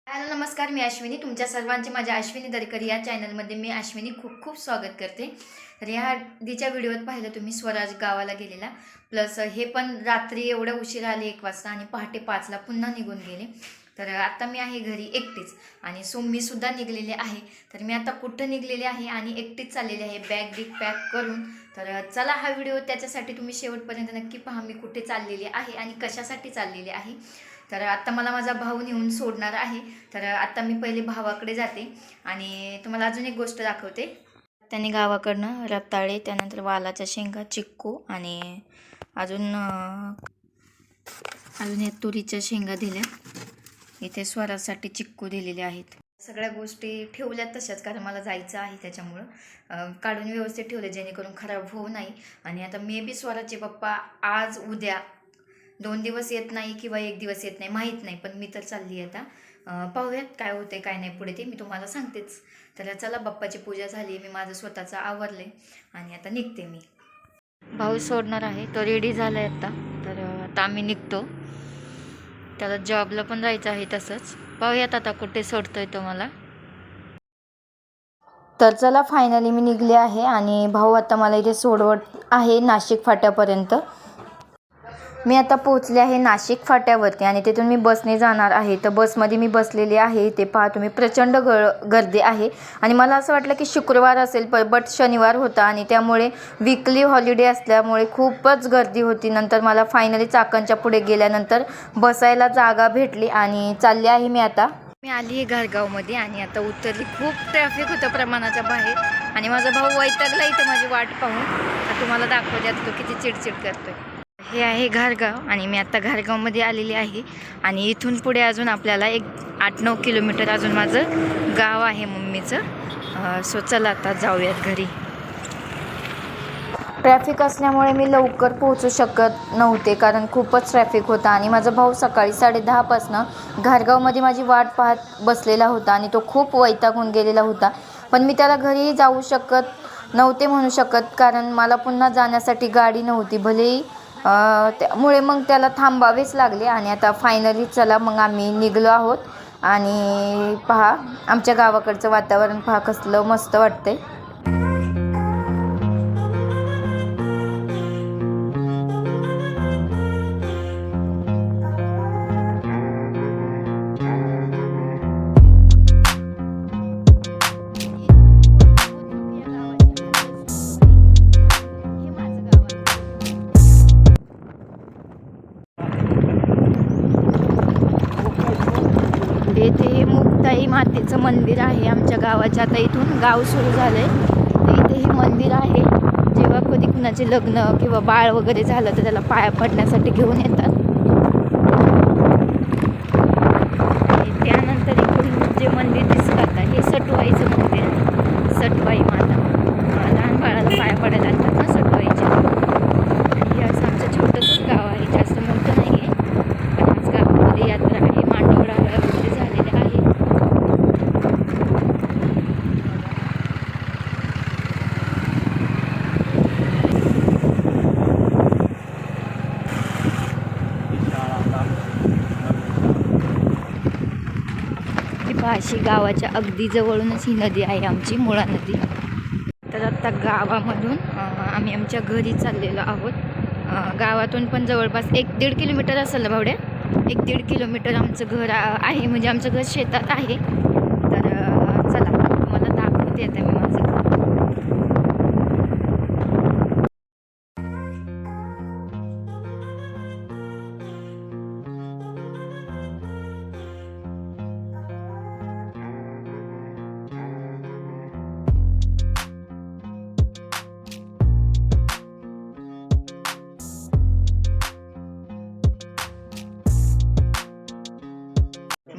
Hello नमस्कार, मी अश्विनी. तुमच्या सर्वांचे माझ्या अश्विनी दरेकर या चॅनलमध्ये मी अश्विनी खूप खूप स्वागत करते. तर ह्या आधीच्या व्हिडिओत पाहिलं तुम्ही स्वराज गावाला गेलेला, प्लस हे पण रात्री एवढं उशीर आले 1 वाजता आणि पहाटे 5ला पुन्हा निघून गेले. तर आता मी आहे घरी एकटीच आणि सुद्धा निघलेले आहे. तर मी आता कुठं निघलेले आहे आणि एकटीच चाललेले आहे बॅग बिग पॅक करून. तर चला हा व्हिडिओ त्याच्यासाठी तुम्ही शेवटपर्यंत नक्की पहा, मी कुठे चाललेले आहे आणि कशासाठी चाललेले आहे. तर आता मला माझा भाऊ नेऊन सोडणार आहे. तर आता मी पहिले भावाकडे जाते आणि तुम्हाला अजून एक गोष्ट दाखवते. त्याने गावाकडनं रताळे, त्यानंतर वालाच्या शेंगा, चिक्कू आणि अजून हे तुरीच्या शेंगा दिल्या. इथे स्वरासाठी चिक्कू दिलेले आहेत. सगळ्या गोष्टी ठेवल्या तशाच, कारण मला जायचं आहे त्याच्यामुळं काढून व्यवस्थित ठेवले जेणेकरून खराब होऊ नाही. आणि आता मे बी स्वराचे पप्पा आज उद्या 2 दिवस येत नाही किंवा 1 दिवस येत नाही, माहीत नाही. पण मी तर चालली आहे आता. पाहूयात काय होते काय नाही पुढे, ते मी तुम्हाला सांगतेच. तर चला, बाप्पाची पूजा झाली, मी माझं स्वतःचं आवरले आणि आता निघते मी. भाऊ सोडणार आहे, तो रेडी झाला आहे आता. तर आता आम्ही निघतो. त्याला जॉबला पण जायचं आहे तसंच. पाहूयात आता कुठे सोडतोय तो मला. तर चला, फायनली मी निघले आहे आणि भाऊ आता मला इथे सोडवत आहे नाशिक फाट्यापर्यंत. मी आता पोहोचले आहे नाशिक फाट्यावरती आणि तिथून मी बसने जाणार आहे. तर बसमध्ये मी बसलेली आहे. ते पहा तुम्ही, प्रचंड गर्दी आहे. आणि मला असं वाटलं की शुक्रवार असेल, बट शनिवार होता आणि त्यामुळे वीकली हॉलिडे असल्यामुळे खूपच गर्दी होती. नंतर मला फायनली चाकणच्या पुढे गेल्यानंतर बसायला जागा भेटली आणि चालली आहे मी आता. मी आली आहे घारगावमध्ये आणि आता उतरली. खूप ट्रॅफिक होतं प्रमाणाच्या बाहेर आणि माझा भाऊ वैतागला इथे माझी वाट पाहून. तर तुम्हाला दाखवते आता तो किती चिडचिड करतोय. हे आहे घारगाव आणि मी आता घारगावमध्ये आलेली आहे. आणि इथून पुढे अजून आपल्याला एक 8-9 किलोमीटर अजून माझं गाव आहे मम्मीचं. सो चला आता जाऊयात घरी. ट्रॅफिक असल्यामुळे मी लवकर पोहोचू शकत नव्हते, कारण खूपच ट्रॅफिक होता. आणि माझा भाऊ सकाळी 10:30पासनं घारगावमध्ये माझी वाट पाहत बसलेला होता आणि तो खूप वैतागून गेलेला होता. पण मी त्याला घरी जाऊ शकत नव्हते म्हणू शकत, कारण मला पुन्हा जाण्यासाठी गाडी नव्हती. भलेही त्यामुळे मग त्याला थांबावेच लागले. आणि आता फायनली चला मग आम्ही निघलो आहोत. आणि पहा, आमच्या गावाकडचं वातावरण पहा कसलं मस्त वाटतंय. येथे हे मुक्ताई मातेचं मंदिर आहे आमच्या गावाच्या. आता इथून गाव सुरू झालंय. इथे हे मंदिर आहे. जेव्हा कधी कुणाचे लग्न किंवा बाळ वगैरे झालं तर त्याला पाया पडण्यासाठी घेऊन येतात. आणि त्यानंतर इकडून जे मंदिर दिसत आता हे सटवाईचं मंदिर आहे. सटवाई माता, लहान बाळाला पाया पडायला लागतात ना सटवाईच्या. आणि हे असं आमचं छोटंसंच गाव आहे, जास्त मोठं नाही आहे. पण आज गावामध्ये यात्रा आहे, मांडवडा वगैरे झालेले आहे. अशी गावाच्या अगदी जवळूनच ही नदी आहे आमची, मुळा नदी. तर आता गावामधून आम्ही आमच्या घरी चाललेलो आहोत. गावातून पण जवळपास 1-1.5 किलोमीटर असेल ना भावड्या. 1-1.5 किलोमीटर आमचं घर आहे. म्हणजे आमचं घर शेतात आहे. तर चला तुम्हाला दाखवते आता मी माझं.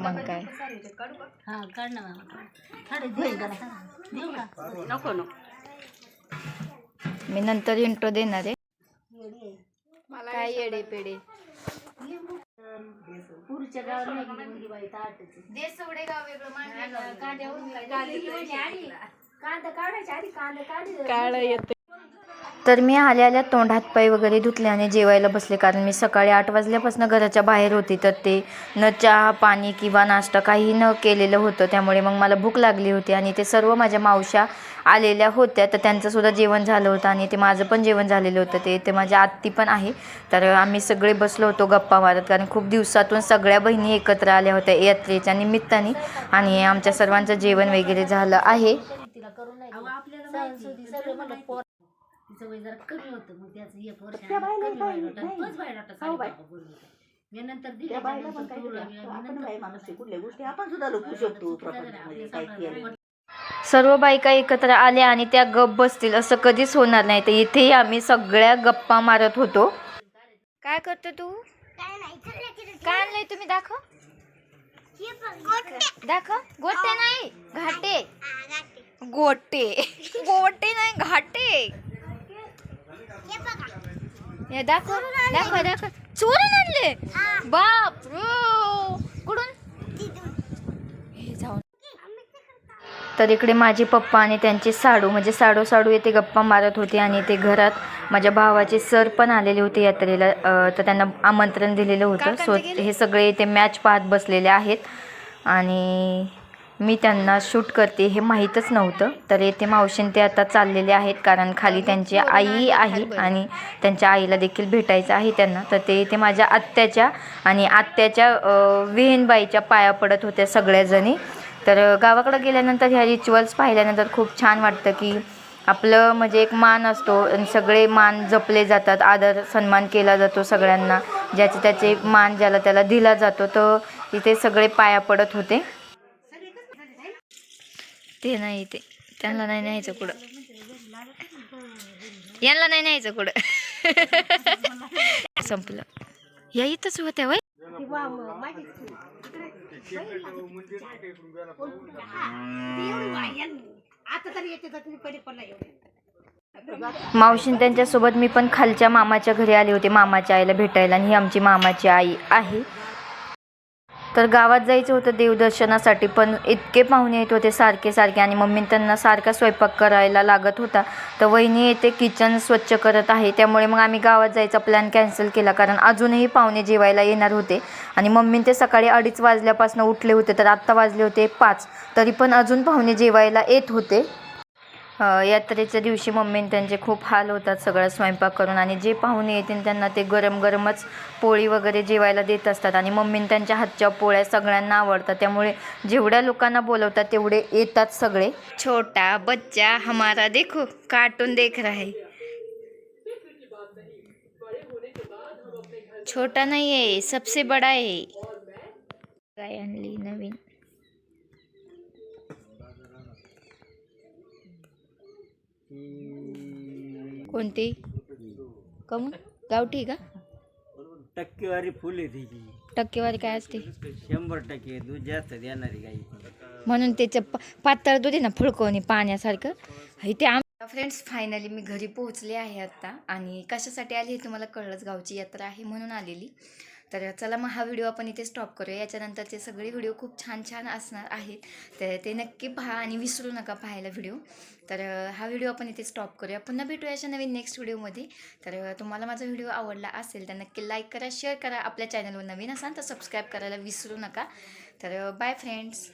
मग काय नको मी नंतर इंट्रो देणार आहे. काय येडे पेडे काढ येते. तर मी आल्या तोंड हातपाय वगैरे धुतले आणि जेवायला बसले, कारण मी सकाळी 8 वाजल्यापासून घराच्या बाहेर होती. तर ते न चहा पाणी किंवा नाश्ता काही न केलेलं होतं, त्यामुळे मग मला भूक लागली होती. आणि ते सर्व माझ्या मावश्या आलेल्या होत्या, तर त्यांचंसुद्धा जेवण झालं होतं आणि ते माझं पण जेवण झालेलं होतं. ते माझ्या आत्ती पण आहे. तर आम्ही सगळे बसलो होतो गप्पा मारत, कारण खूप दिवसातून सगळ्या बहिणी एकत्र आल्या होत्या यात्रेच्या निमित्ताने. आणि आमच्या सर्वांचं जेवण वगैरे झालं आहे. तिचं वय जरा कमी होतं, मग त्याचं 1 वर्ष कमी बायोडाटा तोच बायोडाटा साडेबाबा बोलले मी नंतर दिले कुठल्या गोष्टी आपण सुद्धा लपू शकतो. सर्व बायका एकत्र आल्या आणि त्या गप्प बसतील असं कधीच होणार नाही. तर इथेही आम्ही सगळ्या गप्पा मारत होतो. काय करतो तू? काय आणलंय तुम्ही? दाखव दाखव. गोटे नाही घाटे. गोटे गोटे नाही घाटे. हे दाखव दाखव दाखव. चोरून आणले? बाप रे. कुठून? हे जाऊन. तर इकडे माझे पप्पा आणि त्यांचे साडू, म्हणजे साडू येथे गप्पा मारत होते. आणि ते घरात माझ्या भावाचे सर पण आलेले होते यात्रेला, तर त्यांना आमंत्रण दिलेलं होतं. सो हे सगळे इथे मॅच पाहत बसलेले आहेत आणि मी त्यांना शूट करते हे माहीतच नव्हतं. तर येथे मावशीन ते आता चाललेले आहेत, कारण खाली त्यांची आई आहे आणि त्यांच्या आईला देखील भेटायचं आहे त्यांना. तर ते इथे माझ्या आत्याच्या आणि आत्याच्या विहीणबाईच्या पाया पडत होत्या सगळ्याजणी. तर गावाकडं गेल्यानंतर ह्या रिच्युअल्स पाहिल्यानंतर खूप छान वाटतं की आपलं म्हणजे एक मान असतो आणि सगळे मान जपले जातात, आदर सन्मान केला जातो सगळ्यांना, ज्याचे त्याचे मान ज्याला त्याला दिला जातो. तर इथे सगळे पाया पडत होते. ते नाही, ते त्यांना नाही न्यायचं कुठं, यांना नाही न्यायचं कुठं. संपलं. या इथंच होत्या वय. मावशीन त्यांच्यासोबत मी पण खालच्या मामाच्या घरी आले होते मामाच्या आईला भेटायला, आणि ही आमची मामाची आई आहे. तर गावात जायचं होतं देवदर्शनासाठी, पण इतके पाहुणे येत होते सारखे आणि मम्मी त्यांना सारखा स्वयंपाक करायला लागत होता. तर वहिनी येते किचन स्वच्छ करत आहे, त्यामुळे मग आम्ही गावात जायचा प्लॅन कॅन्सल केला, कारण अजूनही पाहुणे जेवायला येणार होते. आणि मम्मी ते सकाळी 2:30 वाजल्यापासून उठले होते, तर आत्ता वाजले होते 5, तरी पण अजून पाहुणे जेवायला येत होते. यात्रेच्या दिवशी मम्मीने त्यांचे खूप हाल होतात सगळं स्वयंपाक करून, आणि जे पाहुणे येतील त्यांना ते गरमच पोळी वगैरे जेवायला देत असतात. आणि मम्मीने त्यांच्या हातच्या पोळ्या सगळ्यांना आवडतात, त्यामुळे जेवढ्या लोकांना बोलवतात तेवढे येतात सगळे. छोटा बच्चा हमारा देखो कार्टून देख रहा है. छोटा नहीं है, सबसे बड़ा है. काय आणली नवीन? कोणती? कमून गावठी का? टक्केवारी फुल आहे तिची. टक्केवारी काय असते? 100% दूध जास्त देणारी गाई, म्हणून त्याचं पातळ दूध आहे ना, फुलकोणी पाण्यासारखं. इथे फ्रेंड्स फायनली मी घरी पोहोचले आहे आता. आणि कशासाठी आली हे तुम्हाला कळलंच, गावची यात्रा आहे म्हणून आलेली. तर चला मग हा व्हिडिओ आपण इथे स्टॉप करूया. याच्यानंतरचे सगळे व्हिडिओ खूप छान असणार आहेत, तर ते नक्की पहा आणि विसरू नका पाहायला व्हिडिओ. तर हा व्हिडिओ आपण इथे स्टॉप करूया. पुन्हा भेटूया अशा नवीन नेक्स्ट व्हिडिओमध्ये. तर तुम्हाला माझा व्हिडिओ आवडला असेल तर नक्की लाईक करा, शेअर करा. आपल्या चॅनलवर नवीन असाल तर सबस्क्राईब करायला विसरू नका. तर बाय फ्रेंड्स.